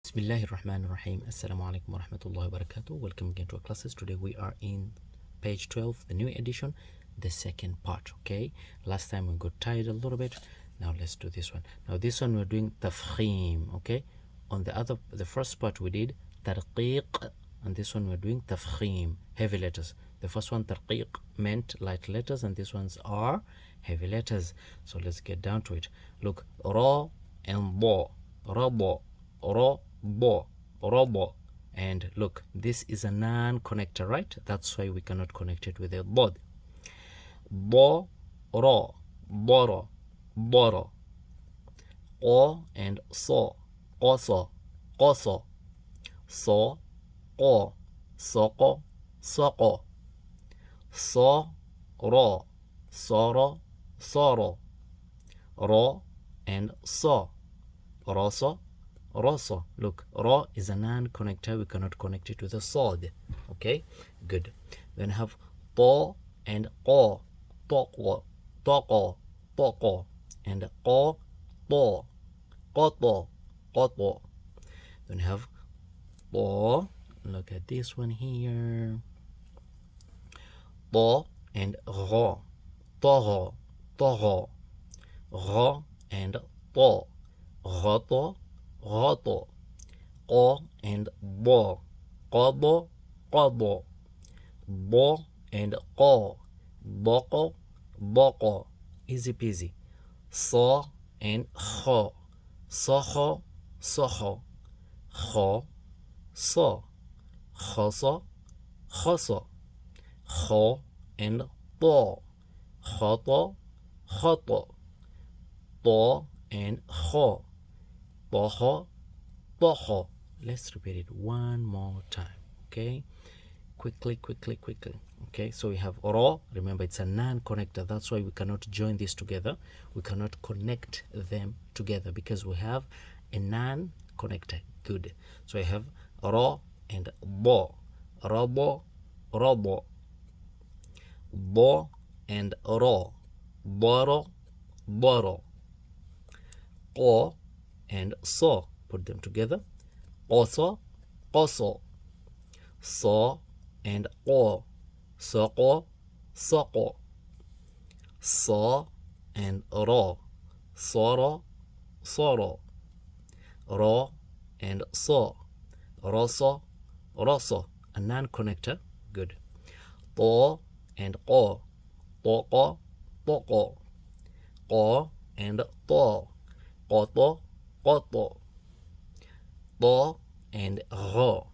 Bismillahirrahmanirrahim. Assalamu alaikum wa rahmatullahi wa barakatuh. Welcome again to our classes. Today we are in page 12, the new edition, the second part. Okay, last time we got tired a little bit. Now let's do this one. Now this one we're doing tafkhim. Okay, on the first part we did tarqiq, and this one we're doing tafkhim, heavy letters. The first one tarqiq meant light letters, and these ones are heavy letters. So let's get down to it. Look, ra and bo, rabo, ro, bo, robo. And look, this is a non-connector, right? That's why we cannot connect it with a bod. Bo, ro, boro, boro. O and so, oso, oso. So, o, soko, soko. So, ro, soro, soro. Ro and so, roso, roso. Look, ro is a non-connector. We cannot connect it with a sod. Okay, good. Then have to and ko, toko, toko, toko. And ko, to, koto, koto. Then have to. Look at this one here. To and ro, toho, toho. Ro and to, roto, roto. O and bo, kobo, kobo. Bo and ko, boko, boko. Easy peasy. So and ho, soho, soho. Ho, so, hoso, hoso. Ho and to, hoto, hoto. To and ho, toho, toho. Let's repeat it one more time. Okay, quickly. Okay, so we have ro. Remember, it's a non-connector. That's why we cannot join these together. We cannot connect them together because we have a non-connector. Good. So I have ro and bo, robo, robo. Bo and ro, boro, boro. O and so, put them together. Oso, oso. So and o, soko, soko. So and ro, soro, soro. Ro and so, roso, roso. A non-connector. Good. To and ko, toko, toko. Ko and to, koto, koto. To and ro,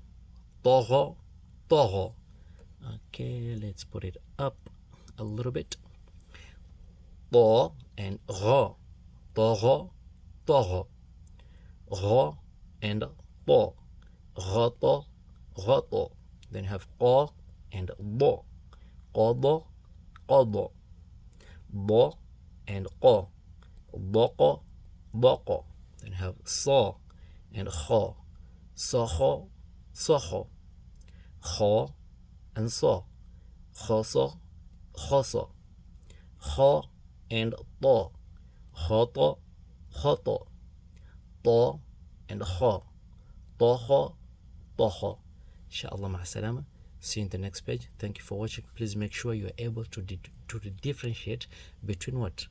toho, toho. Okay, let's put it up a little bit. To and ro, toho, toho. Ro and to, roto, roto. Then have ko and bo, kobo, kobo. Bo and ko, boko, boko. Then have so and ho, soho, soho. Ho and so, hoso, hoso. Ho and to, hoto, hoto. To and ho, toho, toho. Inshallah, ma'asalama. See you in the next page. Thank you for watching. Please make sure you are able to differentiate between what?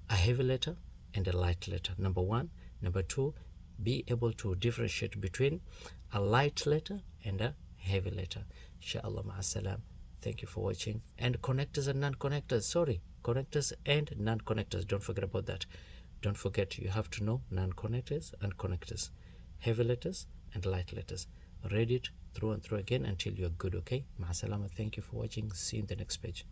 A heavy letter and a light letter. Number one. Number two, be able to differentiate between a light letter and a heavy letter. Inshallah, ma'asalam. Thank you for watching. And connectors and non-connectors. Sorry, connectors and non-connectors. Don't forget about that. Don't forget, you have to know non-connectors and connectors, heavy letters and light letters. Read it through and through again until you're good. Okay, ma'asalama. Thank you for watching. See you in the next page.